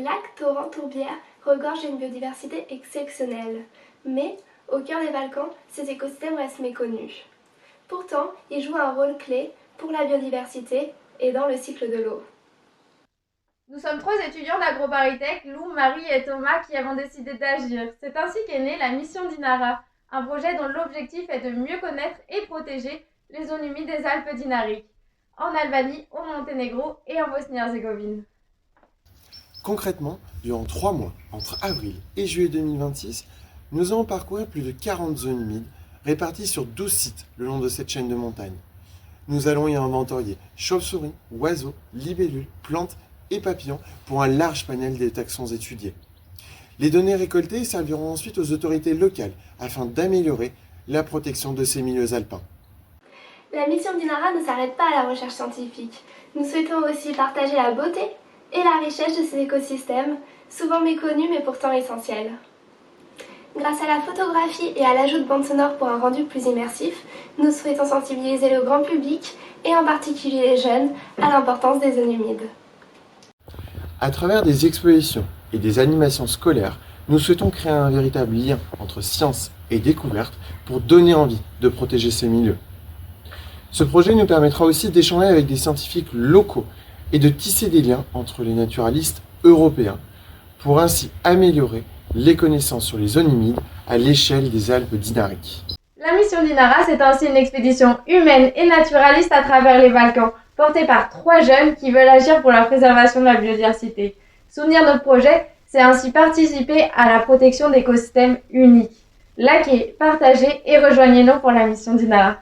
Les lacs, torrents, tourbières regorgent d'une biodiversité exceptionnelle. Mais, au cœur des Balkans, ces écosystèmes restent méconnus. Pourtant, ils jouent un rôle clé pour la biodiversité et dans le cycle de l'eau. Nous sommes 3 étudiants d'AgroParisTech, Lou, Marie et Thomas, qui avons décidé d'agir. C'est ainsi qu'est née la mission Dinara, un projet dont l'objectif est de mieux connaître et protéger les zones humides des Alpes dinariques, en Albanie, au Monténégro et en Bosnie-Herzégovine. Concrètement, durant 3 mois, entre avril et juillet 2026, nous allons parcourir plus de 40 zones humides réparties sur 12 sites le long de cette chaîne de montagnes. Nous allons y inventorier chauves-souris, oiseaux, libellules, plantes et papillons pour un large panel des taxons étudiés. Les données récoltées serviront ensuite aux autorités locales afin d'améliorer la protection de ces milieux alpins. La mission Dinara ne s'arrête pas à la recherche scientifique. Nous souhaitons aussi partager la beauté et la richesse de ces écosystèmes, souvent méconnus mais pourtant essentiels. Grâce à la photographie et à l'ajout de bandes sonores pour un rendu plus immersif, nous souhaitons sensibiliser le grand public et en particulier les jeunes à l'importance des zones humides. À travers des expositions et des animations scolaires, nous souhaitons créer un véritable lien entre science et découverte pour donner envie de protéger ces milieux. Ce projet nous permettra aussi d'échanger avec des scientifiques locaux et de tisser des liens entre les naturalistes européens pour ainsi améliorer les connaissances sur les zones humides à l'échelle des Alpes dinariques. La mission Dinara, c'est ainsi une expédition humaine et naturaliste à travers les Balkans, portée par 3 jeunes qui veulent agir pour la préservation de la biodiversité. Soutenir notre projet, c'est ainsi participer à la protection d'écosystèmes uniques. Likez, partagez et rejoignez-nous pour la mission Dinara.